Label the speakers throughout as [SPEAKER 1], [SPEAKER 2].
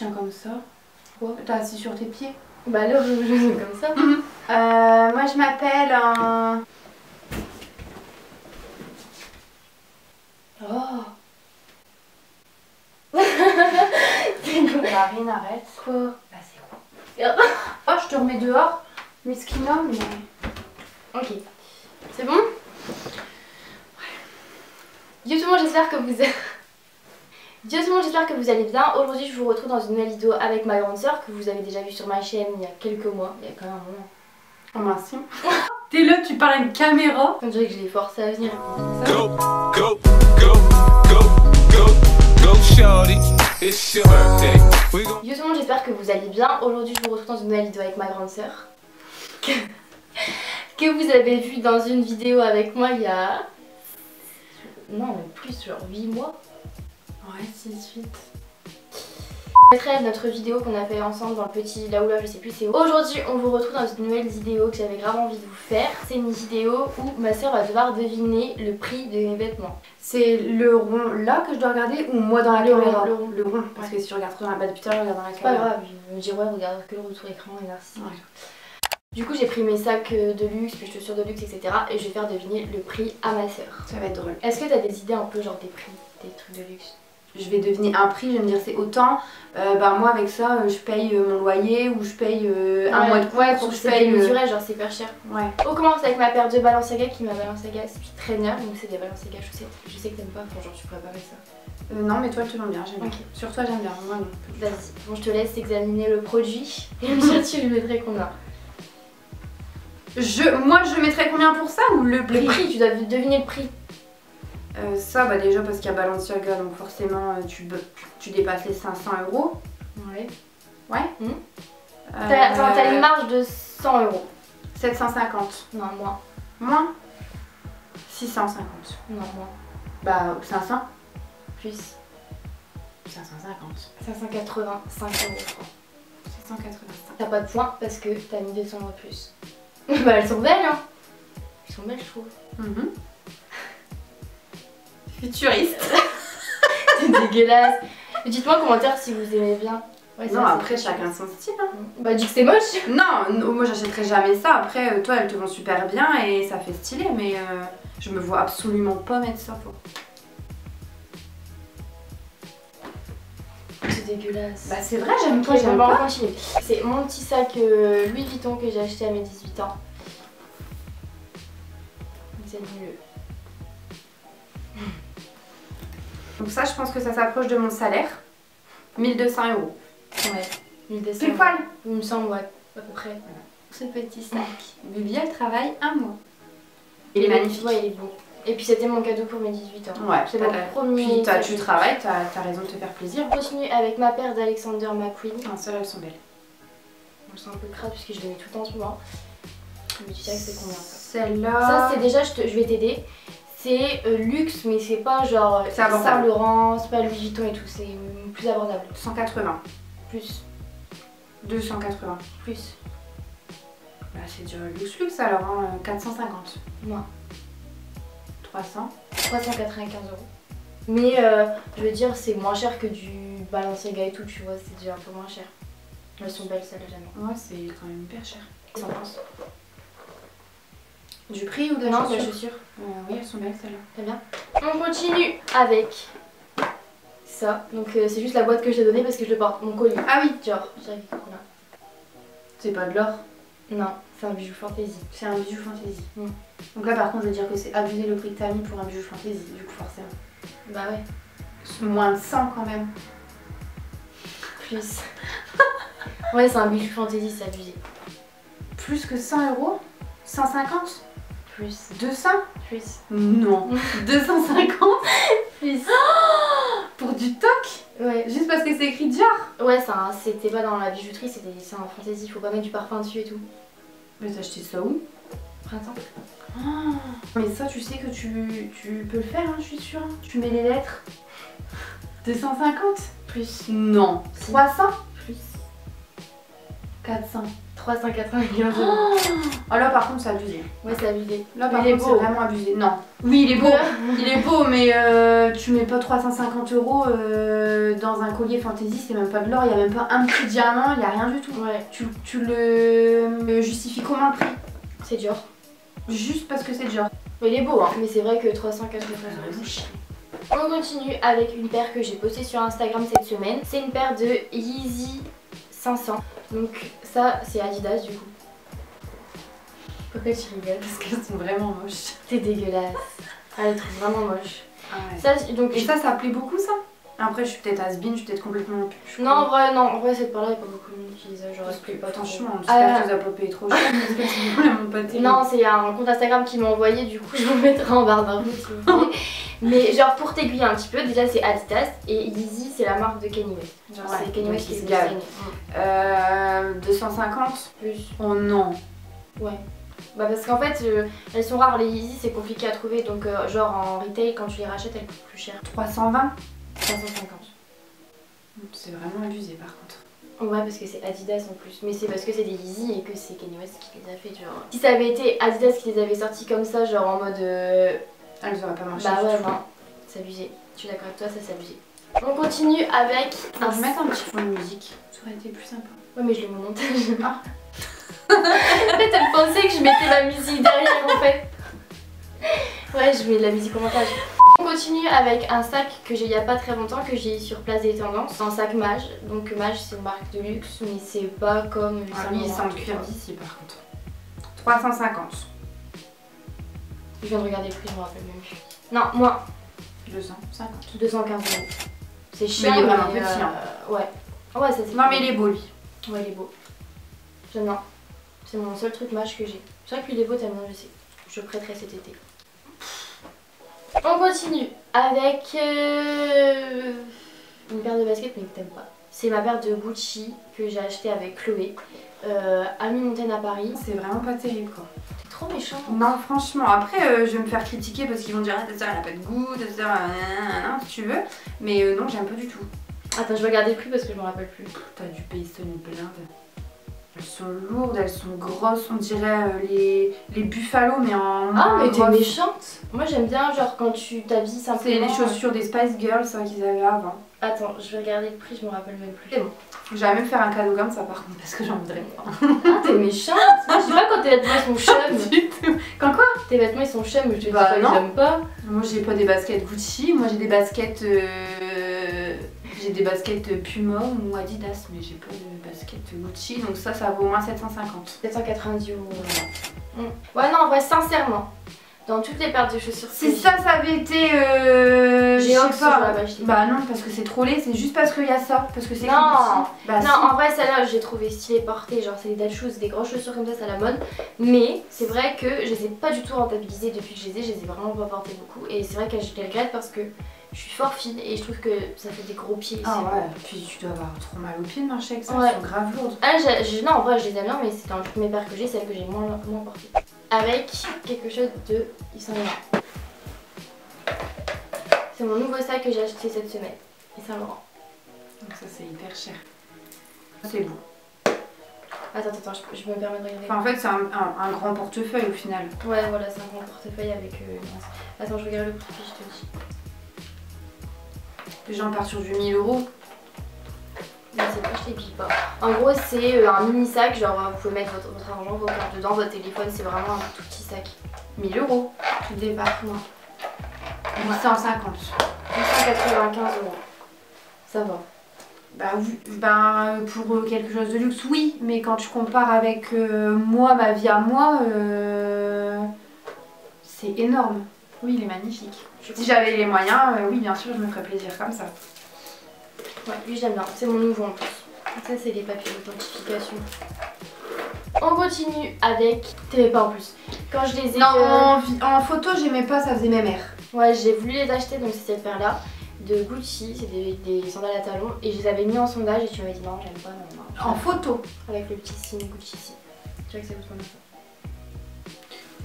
[SPEAKER 1] tiens comme ça.
[SPEAKER 2] Quoi?
[SPEAKER 1] T'es assis sur tes pieds.
[SPEAKER 2] Bah alors je joue comme ça.
[SPEAKER 1] Moi je m'appelle un...
[SPEAKER 2] Oh.
[SPEAKER 1] Marine, arrête.
[SPEAKER 2] Quoi?
[SPEAKER 1] Bah c'est quoi? Oh, je te remets dehors. Miskinum, mais...
[SPEAKER 2] Ok. C'est bon? Yo tout le monde, j'espère que vous... Yo tout le monde, j'espère que vous allez bien. Aujourd'hui, je vous retrouve dans une nouvelle vidéo avec ma grande soeur que vous avez déjà vue sur ma chaîne il y a quelques mois. Il y a quand même un moment.
[SPEAKER 1] Oh merci. T'es là, tu parles à une caméra.
[SPEAKER 2] On dirait que je l'ai forcé à venir.
[SPEAKER 3] Go, go, go, go, go, go, shorty. It's your birthday.
[SPEAKER 2] Yo tout le monde, j'espère que vous allez bien. Aujourd'hui, je vous retrouve dans une nouvelle vidéo avec ma grande soeur que vous avez vu dans une vidéo avec moi il y a... Non, même plus, genre 8 mois.
[SPEAKER 1] Ouais, 6-8.
[SPEAKER 2] Je mettrai notre vidéo qu'on a fait ensemble dans le petit là où là, je sais plus c'est où. Aujourd'hui, on vous retrouve dans une nouvelle vidéo que j'avais grave envie de vous faire. C'est une vidéo où ma soeur va devoir deviner le prix de mes vêtements.
[SPEAKER 1] C'est le rond là que je dois regarder ou moi dans la caméra?
[SPEAKER 2] Le rond.
[SPEAKER 1] Parce que si je regarde trop dans la... Bah depuis tout à l'heure, je regarde dans la
[SPEAKER 2] C'est pas
[SPEAKER 1] caméra.
[SPEAKER 2] grave, je me dis ouais, regarde que le retour écran et merci.
[SPEAKER 1] Ouais.
[SPEAKER 2] Du coup, j'ai pris mes sacs de luxe, mes chaussures de luxe, etc. Et je vais faire deviner le prix à ma soeur.
[SPEAKER 1] Ça va être drôle.
[SPEAKER 2] Est-ce que t'as des idées un peu genre des prix, des trucs de luxe?
[SPEAKER 1] Je vais deviner un prix, je vais me dire c'est autant. Bah moi avec ça, je paye mon loyer ou je paye un mois de course
[SPEAKER 2] pour
[SPEAKER 1] ou
[SPEAKER 2] que
[SPEAKER 1] je
[SPEAKER 2] c'est
[SPEAKER 1] paye...
[SPEAKER 2] démesuré, genre c'est hyper cher.
[SPEAKER 1] Ouais.
[SPEAKER 2] On commence avec ma paire de Balenciaga qui est ma Balenciaga Speed Trainer. Donc c'est des Balenciaga chaussettes. Je sais que t'aimes pas, enfin, genre tu pourrais pas mettre ça.
[SPEAKER 1] Non mais toi elles te vont bien, j'aime bien.
[SPEAKER 2] Ok.
[SPEAKER 1] Sur toi j'aime bien, moi non.
[SPEAKER 2] Vas-y, bon je te laisse examiner le produit et me dire tu lui mettrais combien.
[SPEAKER 1] Moi je mettrais combien pour ça ou le prix?
[SPEAKER 2] Le prix, tu dois deviner le prix.
[SPEAKER 1] Ça bah déjà parce qu'il y a Balenciaga donc forcément tu dépasses les 500 €.
[SPEAKER 2] Ouais.
[SPEAKER 1] Ouais.
[SPEAKER 2] T'as une marge de 100 €.
[SPEAKER 1] 750.
[SPEAKER 2] Non, moins.
[SPEAKER 1] Moins 650.
[SPEAKER 2] Non, moins.
[SPEAKER 1] Bah 500.
[SPEAKER 2] Plus.
[SPEAKER 1] 550.
[SPEAKER 2] 585 €.
[SPEAKER 1] 785.
[SPEAKER 2] T'as pas de points parce que t'as mis 200 € plus. Bah elles sont belles hein. Elles sont belles je trouve.
[SPEAKER 1] Futuriste.
[SPEAKER 2] C'est dégueulasse. Mais dites-moi en commentaire si vous aimez bien. Ouais,
[SPEAKER 1] Non après chacun son style hein.
[SPEAKER 2] Bah dis que c'est moche.
[SPEAKER 1] Non, moi j'achèterai jamais ça. Après toi elles te vont super bien et ça fait stylé mais je me vois absolument pas mettre ça pour.
[SPEAKER 2] C'est dégueulasse.
[SPEAKER 1] Bah c'est vrai j'aime pas,
[SPEAKER 2] Ok,
[SPEAKER 1] j'aime
[SPEAKER 2] bon, on va
[SPEAKER 1] pas.
[SPEAKER 2] continuer. C'est mon petit sac Louis Vuitton que j'ai acheté à mes 18 ans. C'est nul.
[SPEAKER 1] Donc ça je pense que ça s'approche de mon salaire. 1200 €.
[SPEAKER 2] Ouais, 1200.
[SPEAKER 1] Pile poil.
[SPEAKER 2] Il me semble, ouais, à peu près.
[SPEAKER 1] Ce petit sac. Bibi elle travaille un mois. Il est
[SPEAKER 2] Et
[SPEAKER 1] magnifique.
[SPEAKER 2] ouais, il est beau. Et puis c'était mon cadeau pour mes 18 ans.
[SPEAKER 1] Ouais,
[SPEAKER 2] C'est mon premier.
[SPEAKER 1] Puis
[SPEAKER 2] sac.
[SPEAKER 1] tu travailles, t'as raison de te faire plaisir.
[SPEAKER 2] On continue avec ma paire d'Alexander McQueen.
[SPEAKER 1] Non, celles-là elles sont belles.
[SPEAKER 2] Bon, c'est un peu crade parce que je les mets tout le temps en ce moment. Mais tu sais que c'est combien ça?
[SPEAKER 1] Celle-là.
[SPEAKER 2] Ça c'est déjà, je vais t'aider. C'est luxe mais c'est pas genre
[SPEAKER 1] C'est abordable.
[SPEAKER 2] Saint Laurent, c'est pas Louis Vuitton et tout, c'est plus abordable.
[SPEAKER 1] 180.
[SPEAKER 2] Plus,
[SPEAKER 1] 280.
[SPEAKER 2] plus,
[SPEAKER 1] Bah c'est du luxe alors, hein. 450.
[SPEAKER 2] moins.
[SPEAKER 1] 300.
[SPEAKER 2] 395 €. Mais je veux dire c'est moins cher que du Balenciaga et tout, tu vois, c'est déjà un peu moins cher. Elles sont belles celles-là, j'aime.
[SPEAKER 1] Ouais, c'est quand même hyper cher.
[SPEAKER 2] Qu'est-ce que t'en penses?
[SPEAKER 1] Du prix ou de la
[SPEAKER 2] Non,
[SPEAKER 1] chaussure?
[SPEAKER 2] la chaussure.
[SPEAKER 1] Oui, elles sont belles celles-là.
[SPEAKER 2] Très bien. On continue avec ça. Donc c'est juste la boîte que je t'ai donnée parce que je le porte. Mon collier.
[SPEAKER 1] Ah oui,
[SPEAKER 2] Genre, j'arrive là.
[SPEAKER 1] c'est pas de l'or.
[SPEAKER 2] Non, c'est un bijou fantaisie.
[SPEAKER 1] C'est un bijou fantaisie.
[SPEAKER 2] Mm.
[SPEAKER 1] Donc là par contre je veux dire que c'est abusé le prix que t'as mis pour un bijou fantaisie, du coup forcément.
[SPEAKER 2] Bah ouais.
[SPEAKER 1] Moins de 100 quand même.
[SPEAKER 2] Plus. Ouais, c'est un bijou fantaisie, c'est abusé.
[SPEAKER 1] Plus que 100 €? 150?
[SPEAKER 2] Plus.
[SPEAKER 1] 200?
[SPEAKER 2] Plus.
[SPEAKER 1] Non. 250?
[SPEAKER 2] Plus.
[SPEAKER 1] Pour du toc?
[SPEAKER 2] Ouais.
[SPEAKER 1] Juste parce que c'est écrit Dior?
[SPEAKER 2] Ouais, c'était pas dans la bijouterie, c'est en fantaisie, faut pas mettre du parfum dessus et tout.
[SPEAKER 1] Mais t'as acheté ça où?
[SPEAKER 2] Printemps.
[SPEAKER 1] Oh, mais ça tu sais que tu peux le faire hein, je suis sûre. Tu mets les lettres. 250?
[SPEAKER 2] Plus.
[SPEAKER 1] Non.
[SPEAKER 2] Si.
[SPEAKER 1] 300?
[SPEAKER 2] Plus.
[SPEAKER 1] 400.
[SPEAKER 2] 395 €.
[SPEAKER 1] Oh là par contre c'est abusé.
[SPEAKER 2] Ouais, c'est abusé.
[SPEAKER 1] Là par
[SPEAKER 2] il est
[SPEAKER 1] contre c'est
[SPEAKER 2] beau.
[SPEAKER 1] vraiment abusé. Non. Oui il est beau. Il est beau mais tu mets pas 350 € dans un collier fantaisie, c'est même pas de l'or, il y a même pas un petit diamant, il y a rien du tout.
[SPEAKER 2] Ouais.
[SPEAKER 1] Tu le justifies comment le prix?
[SPEAKER 2] C'est dur.
[SPEAKER 1] Juste parce que c'est dur.
[SPEAKER 2] Mais il est beau, hein. Mais c'est vrai que 395 €, c'est cher. On continue avec une paire que j'ai postée sur Instagram cette semaine. C'est une paire de Yeezy 500. Donc ça, c'est Adidas du coup. Pourquoi tu rigoles?
[SPEAKER 1] Parce qu'elles sont vraiment moches.
[SPEAKER 2] T'es dégueulasse. Elle est vraiment moche.
[SPEAKER 1] Ah ouais.
[SPEAKER 2] Ça, donc,
[SPEAKER 1] Et ça plaît beaucoup ça? Après je suis peut-être has-been, je suis peut-être complètement...
[SPEAKER 2] non, en vrai cette paire là, il n'y a pas beaucoup d'utilisation. J'aurais expliqué pas trop.
[SPEAKER 1] Franchement, j'espère que tu as pas payé trop cher parce que c'est vraiment pas terrible.
[SPEAKER 2] Non, c'est un compte Instagram qui m'a envoyé, du coup je vous mettrai en barre d'infos si vous voulez. Mais genre pour t'aiguiller un petit peu, déjà c'est Adidas et Yeezy c'est la marque de Kanye West. Genre
[SPEAKER 1] Ouais,
[SPEAKER 2] c'est Kanye West qui
[SPEAKER 1] se
[SPEAKER 2] se
[SPEAKER 1] gave.
[SPEAKER 2] gagne.
[SPEAKER 1] 250
[SPEAKER 2] Plus.
[SPEAKER 1] Oh non.
[SPEAKER 2] Ouais. Bah parce qu'en fait elles sont rares les Yeezy, c'est compliqué à trouver, donc genre en retail quand tu les rachètes elles coûtent plus cher.
[SPEAKER 1] 320
[SPEAKER 2] 350.
[SPEAKER 1] C'est vraiment abusé par contre.
[SPEAKER 2] Ouais parce que c'est Adidas en plus, mais c'est parce que c'est des Yeezy et que c'est Kanye West qui les a fait genre. Si ça avait été Adidas qui les avait sortis comme ça, genre en mode...
[SPEAKER 1] Elles auraient pas marché.
[SPEAKER 2] Bah ouais non, c'est abusé. Je suis d'accord avec toi, ça c'est abusé. On continue avec
[SPEAKER 1] On va mettre un petit fond de musique, ça aurait été plus sympa.
[SPEAKER 2] Ouais mais je l'ai mon montage.
[SPEAKER 1] Ah.
[SPEAKER 2] En fait elle pensait que je mettais ma musique derrière en fait. Ouais je mets de la musique au montage. On continue avec un sac que j'ai il y a pas très longtemps, que j'ai sur Place des Tendances. C'est un sac Mage, donc Mage c'est une marque de luxe mais c'est pas comme
[SPEAKER 1] Lui il sent le cuir d'ici par contre. 350.
[SPEAKER 2] Je viens de regarder le prix, je me rappelle même plus. Non, moins.
[SPEAKER 1] 250.
[SPEAKER 2] 215 €. C'est cher
[SPEAKER 1] Mais il est vraiment
[SPEAKER 2] mais,
[SPEAKER 1] petit, hein.
[SPEAKER 2] Ouais. Ouais ça c'est
[SPEAKER 1] Non mais il est beau lui.
[SPEAKER 2] Ouais il est beau. J'aime bien. C'est mon seul truc Mage que j'ai. C'est vrai que lui il est beau, t'aimes bien, je sais. Je le prêterai cet été. On continue avec une paire de baskets mais que t'aimes pas. C'est ma paire de Gucci que j'ai acheté avec Chloé à Mi-Montaigne à Paris.
[SPEAKER 1] C'est vraiment pas terrible quoi.
[SPEAKER 2] T'es trop méchant.
[SPEAKER 1] Non franchement, après je vais me faire critiquer parce qu'ils vont dire ah, ta soeur elle a pas de goût, ta soeur si tu veux. Mais non j'aime pas du tout.
[SPEAKER 2] Attends je vais regarder le prix parce que je me rappelle plus.
[SPEAKER 1] T'as dû payer ça une blinde. Elles sont lourdes, elles sont grosses, on dirait les buffalos mais en...
[SPEAKER 2] Ah mais t'es
[SPEAKER 1] grosse.
[SPEAKER 2] méchante. Moi j'aime bien genre quand tu t'habilles simplement.
[SPEAKER 1] C'est les chaussures des Spice Girls ça, qu'ils avaient avant.
[SPEAKER 2] Attends, je vais regarder le prix, je me rappelle même plus. C'est bon.
[SPEAKER 1] J'allais même faire un cadeau comme ça par contre parce que j'en voudrais pas.
[SPEAKER 2] Ah t'es méchante. Moi je sais pas quand tes vêtements ils sont chum.
[SPEAKER 1] Quand quoi?
[SPEAKER 2] Tes vêtements ils sont chum, je te dis
[SPEAKER 1] Bah
[SPEAKER 2] pas que
[SPEAKER 1] non.
[SPEAKER 2] j'aime pas.
[SPEAKER 1] Moi j'ai pas des baskets Gucci, moi j'ai des baskets Puma ou Adidas mais j'ai pas de baskets Gucci donc ça vaut au moins 750.
[SPEAKER 2] 790 €. Ouais non en vrai sincèrement, dans toutes les paires de chaussures
[SPEAKER 1] Si ça avait été
[SPEAKER 2] J'ai
[SPEAKER 1] je sais pas.
[SPEAKER 2] acheté.
[SPEAKER 1] Bah non parce que c'est trop laid, c'est juste parce qu'il y a ça, parce que c'est
[SPEAKER 2] Non.
[SPEAKER 1] Gucci. Bah
[SPEAKER 2] Non
[SPEAKER 1] si.
[SPEAKER 2] en vrai celle-là j'ai trouvé stylée portée, genre c'est des dad shoes, des grosses chaussures comme ça, c'est à la mode. Mais c'est vrai que je les ai pas du tout rentabilisées depuis que je les ai vraiment pas portées beaucoup. Et c'est vrai que je les regrette parce que je suis fort fine et je trouve que ça fait des gros pieds.
[SPEAKER 1] Ah ouais, puis tu dois avoir trop mal aux pieds de marcher avec ça,
[SPEAKER 2] Ouais.
[SPEAKER 1] elles sont grave lourdes.
[SPEAKER 2] Ah, non, en vrai, je les aime bien, mais c'est dans toutes mes paires que j'ai, celle que j'ai moins portée. Avec quelque chose de Yves Saint Laurent. C'est mon nouveau sac que j'ai acheté cette semaine. Yves Saint Laurent.
[SPEAKER 1] Donc ça c'est hyper cher. C'est beau.
[SPEAKER 2] Attends, je me permets de regarder.
[SPEAKER 1] Enfin en fait c'est un grand portefeuille au final.
[SPEAKER 2] Ouais, voilà, c'est un grand portefeuille avec... Attends, je regarde le prix, je te dis.
[SPEAKER 1] Déjà on part sur du 1000 €.
[SPEAKER 2] Mais c'est pas, je t'aiguille pas. En gros, c'est un mini sac, genre vous pouvez mettre votre argent, vos cartes dedans, votre téléphone, c'est vraiment un tout petit sac.
[SPEAKER 1] 1000 €. Le départ.
[SPEAKER 2] Non.
[SPEAKER 1] 850.
[SPEAKER 2] 895 €. Ça va.
[SPEAKER 1] Bah oui, pour quelque chose de luxe oui, mais quand tu compares avec moi, ma vie à moi, c'est énorme. Oui il est magnifique. Si j'avais les moyens, oui bien sûr je me ferais plaisir comme ça.
[SPEAKER 2] Ouais, lui j'aime bien, c'est mon nouveau en plus. Ça c'est les papiers d'authentification. On continue avec... T'aimais pas en plus. Quand je les ai...
[SPEAKER 1] Non, en photo j'aimais pas, ça faisait mes mères.
[SPEAKER 2] Ouais, j'ai voulu les acheter, donc c'est cette paire là de Gucci, c'est des sandales à talons et je les avais mis en sondage et tu m'avais dit non j'aime pas, non.
[SPEAKER 1] En photo.
[SPEAKER 2] Avec le petit signe Gucci ici. Tu vois que ça coûte combien ça?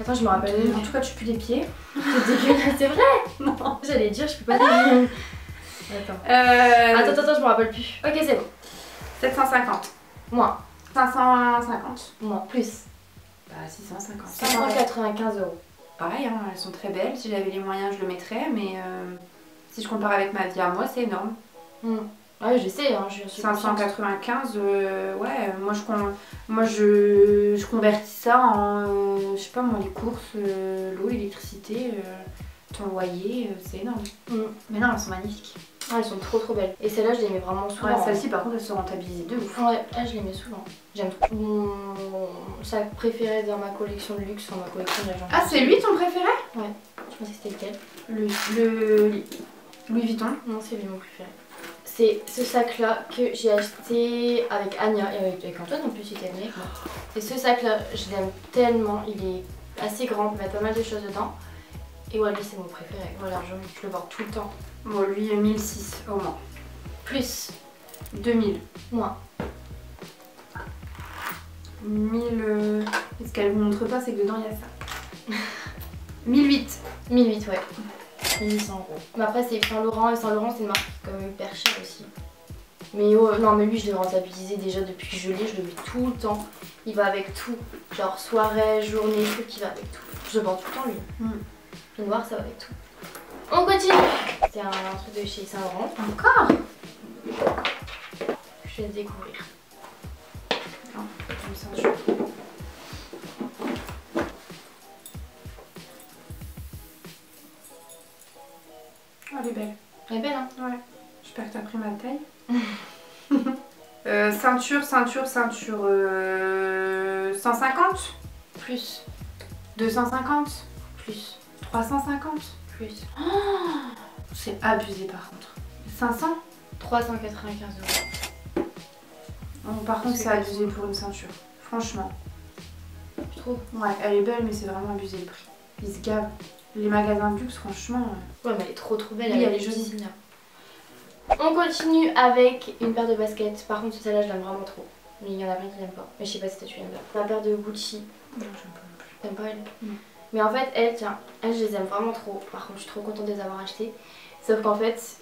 [SPEAKER 2] Attends, je me rappelle.
[SPEAKER 1] En tout cas tu pues les pieds.
[SPEAKER 2] C'est dégueulasse, c'est vrai. Non, j'allais dire je peux pas dire. Attends. Attends, je me rappelle plus. Ok, c'est bon.
[SPEAKER 1] 750.
[SPEAKER 2] Moi.
[SPEAKER 1] 550.
[SPEAKER 2] Moins, plus.
[SPEAKER 1] Bah 650.
[SPEAKER 2] 595 €.
[SPEAKER 1] Pareil, hein, elles sont très belles. Si j'avais les moyens, je le mettrais. Mais si je compare avec ma vie à moi, c'est énorme.
[SPEAKER 2] Ouais, je sais, hein, je suis
[SPEAKER 1] 595, ouais, moi je convertis ça en, je sais pas moi, les courses, l'eau, l'électricité, ton loyer, c'est énorme. Mais non, elles sont magnifiques.
[SPEAKER 2] Ah, elles sont trop belles. Et celle-là, je les mets vraiment souvent.
[SPEAKER 1] Ouais, celle-ci par contre, elle se rentabilise de ouf.
[SPEAKER 2] Ouais, là, je les mets souvent. J'aime trop. Mon sac préféré dans ma collection de luxe, enfin ma collection de la
[SPEAKER 1] Ah, c'est lui ton préféré?
[SPEAKER 2] Ouais, je pensais que c'était lequel.
[SPEAKER 1] Le Louis Vuitton?
[SPEAKER 2] Non, c'est lui mon préféré. C'est ce sac là que j'ai acheté avec Anya et avec Antoine en plus, il était venu avec moi. Et ce sac là, je l'aime tellement, il est assez grand, on peut mettre pas mal de choses dedans. Et ouais, lui c'est mon préféré, voilà, je le porte tout le temps.
[SPEAKER 1] Bon, lui 1006 au moins.
[SPEAKER 2] Plus.
[SPEAKER 1] 2000.
[SPEAKER 2] Moins.
[SPEAKER 1] 1000. Ce qu'elle vous montre pas, c'est que dedans il y a ça. 1008.
[SPEAKER 2] 1008, ouais. 1800 €. Mais après, c'est Saint Laurent et Saint Laurent, c'est une marque quand même hyper chère aussi. Mais non, mais lui, je l'ai rentabilisé déjà depuis que je l'ai, je le mets tout le temps. Il va avec tout. Genre soirée, journée, truc, il va avec tout. Je le porte tout le temps lui. Le noir, ça va avec tout. On continue. C'est un truc de chez Saint Laurent.
[SPEAKER 1] Encore?
[SPEAKER 2] Je vais le découvrir.
[SPEAKER 1] Non, une ceinture. Oh, elle est belle.
[SPEAKER 2] Elle est belle, hein?
[SPEAKER 1] Ouais. J'espère que t'as pris ma taille. Ceinture. 150?
[SPEAKER 2] Plus.
[SPEAKER 1] 250?
[SPEAKER 2] Plus.
[SPEAKER 1] 350?
[SPEAKER 2] Plus.
[SPEAKER 1] Oh, c'est abusé par contre. 500?
[SPEAKER 2] 395 €.
[SPEAKER 1] Non, par contre, c'est abusé pour une ceinture. Franchement.
[SPEAKER 2] Je trouve.
[SPEAKER 1] Ouais, elle est belle, mais c'est vraiment abusé le prix. Ils se gavent. Les magasins de luxe, franchement.
[SPEAKER 2] Ouais, mais elle est trop belle.
[SPEAKER 1] Oui, elle est jolie.
[SPEAKER 2] On continue avec une paire de baskets. Par contre, celle-là, je l'aime vraiment trop. Mais il y en a plein qui l'aiment pas. Mais je sais pas si toi tu l'aimes bien. La paire de Gucci.
[SPEAKER 1] Non, j'aime pas non plus.
[SPEAKER 2] T'aimes pas elle?
[SPEAKER 1] Non.
[SPEAKER 2] Mais en fait, elles, je les aime vraiment trop. Par contre, je suis trop contente de les avoir achetées. Sauf qu'en fait,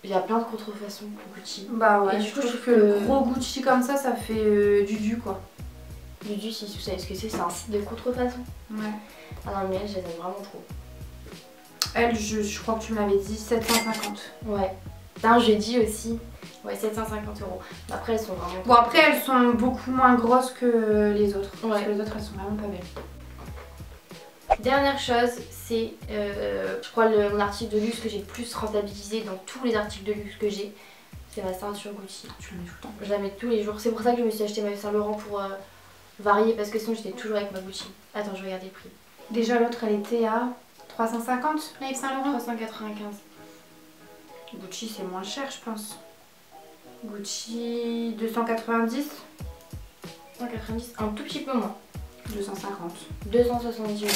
[SPEAKER 2] il y a plein de contrefaçons Gucci.
[SPEAKER 1] Bah ouais,
[SPEAKER 2] et
[SPEAKER 1] je trouve que le gros Gucci comme ça fait du quoi.
[SPEAKER 2] Du, si vous savez ce que c'est un site de contrefaçon.
[SPEAKER 1] Ouais.
[SPEAKER 2] Ah non, mais elles, je les aime vraiment trop.
[SPEAKER 1] Elle, je crois que tu m'avais dit 750.
[SPEAKER 2] Ouais. Non, j'ai dit aussi. Ouais, 750 €. Après, elles sont vraiment...
[SPEAKER 1] Bon, après, elles sont beaucoup moins grosses que les autres.
[SPEAKER 2] Ouais.
[SPEAKER 1] Parce que les autres, elles sont vraiment pas belles.
[SPEAKER 2] Dernière chose, c'est, je crois, mon article de luxe que j'ai le plus rentabilisé dans tous les articles de luxe que j'ai. C'est ma ceinture Gucci.
[SPEAKER 1] Tu la mets tout le temps.
[SPEAKER 2] Je la mets tous les jours. C'est pour ça que je me suis acheté ma Saint Laurent pour varier, parce que sinon j'étais toujours avec ma Gucci. Attends, je vais regarder le prix.
[SPEAKER 1] Déjà, l'autre, elle était à 350, la Yves Saint Laurent.
[SPEAKER 2] 395.
[SPEAKER 1] Gucci, c'est moins cher, je pense. Gucci, 290.
[SPEAKER 2] 190, un tout petit peu moins.
[SPEAKER 1] 250.
[SPEAKER 2] 270 €.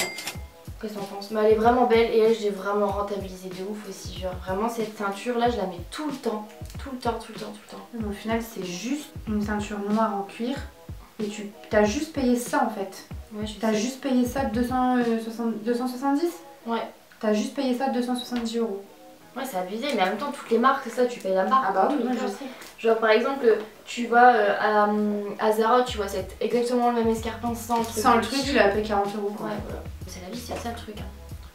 [SPEAKER 2] Qu'est-ce que t'en penses? Mais elle est vraiment belle et elle, je l'ai vraiment rentabilisée de ouf aussi. Genre vraiment cette ceinture là, je la mets tout le temps. Tout le temps.
[SPEAKER 1] Mais au final, c'est juste une ceinture noire en cuir. Et tu as juste payé ça en fait.
[SPEAKER 2] Ouais, je
[SPEAKER 1] T'as juste payé ça 270?
[SPEAKER 2] Ouais.
[SPEAKER 1] T'as juste payé ça 270 €.
[SPEAKER 2] Ouais, c'est abusé, mais en même temps, toutes les marques, c'est ça, tu payes la marque.
[SPEAKER 1] Ah bah oui,
[SPEAKER 2] tous les
[SPEAKER 1] je
[SPEAKER 2] cas.
[SPEAKER 1] sais.
[SPEAKER 2] Genre par exemple, tu vas à Zara, tu vois, c'est exactement le même escarpin sans le truc.
[SPEAKER 1] Sans le truc, tu l'as payé 40 € quoi.
[SPEAKER 2] Ouais, voilà. C'est la vie, c'est ça le truc. Hein.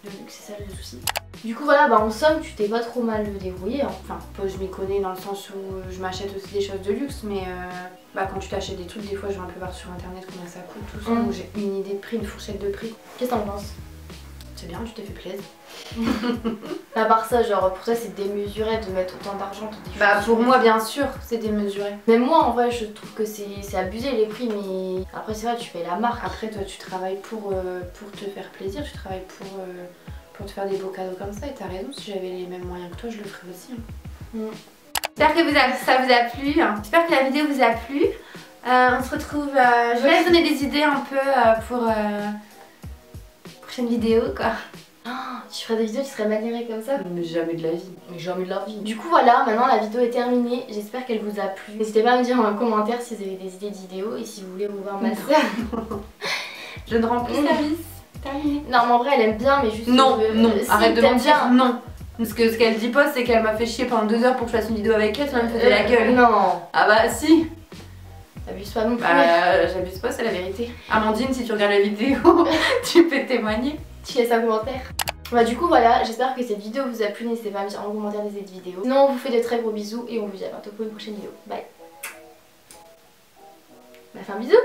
[SPEAKER 2] Le luxe, c'est ça le souci. Du coup, voilà, bah en somme, tu t'es pas trop mal débrouillé. Hein.
[SPEAKER 1] Enfin, je m'y connais dans le sens où je m'achète aussi des choses de luxe, mais bah, quand tu t'achètes des trucs, des fois je vais un peu voir sur internet combien ça coûte, tout ça. Donc j'ai une idée de prix, une fourchette de prix.
[SPEAKER 2] Qu'est-ce que t'en penses?
[SPEAKER 1] C'est bien, tu t'es fait plaisir.
[SPEAKER 2] À part ça, genre pour toi c'est démesuré de mettre autant d'argent dans des choses.
[SPEAKER 1] Bah pour moi bien sûr c'est démesuré.
[SPEAKER 2] Même moi en vrai je trouve que c'est abusé les prix, mais après c'est vrai tu payes la marque.
[SPEAKER 1] Après toi tu travailles pour te faire plaisir, tu travailles pour te faire des beaux cadeaux comme ça et t'as raison, si j'avais les mêmes moyens que toi je le ferais aussi. J'espère que ça vous a plu, j'espère que la vidéo vous a plu. On se retrouve, je vais vous donner des idées un peu pour prochaine vidéo quoi.
[SPEAKER 2] Oh, tu ferais des vidéos, tu serais maniérée comme ça?
[SPEAKER 1] Mais jamais de la vie.
[SPEAKER 2] Mais jamais de la vie. Du coup voilà, maintenant la vidéo est terminée. J'espère qu'elle vous a plu. N'hésitez pas à me dire en commentaire si vous avez des idées de vidéos et si vous voulez vous voir ma soeur.
[SPEAKER 1] Je ne rends plus service. Terminé.
[SPEAKER 2] Non mais en vrai elle aime bien mais juste...
[SPEAKER 1] Non, non,
[SPEAKER 2] si,
[SPEAKER 1] arrête de mentir,
[SPEAKER 2] bien.
[SPEAKER 1] non. Parce que ce qu'elle dit pas c'est qu'elle m'a fait chier pendant 2 heures pour que je fasse une vidéo avec elle, sinon elle me faisait la gueule.
[SPEAKER 2] Non.
[SPEAKER 1] Ah bah si.
[SPEAKER 2] Abuse pas non plus.
[SPEAKER 1] Bah j'abuse pas, c'est la vérité. Amandine, si tu regardes la vidéo, tu peux témoigner.
[SPEAKER 2] Tu laisses un commentaire. Bah du coup voilà, j'espère que cette vidéo vous a plu, n'hésitez pas à me dire en commentaire de cette vidéo. Sinon on vous fait de très gros bisous et on vous dit à bientôt pour une prochaine vidéo. Bye. On va faire un bisou.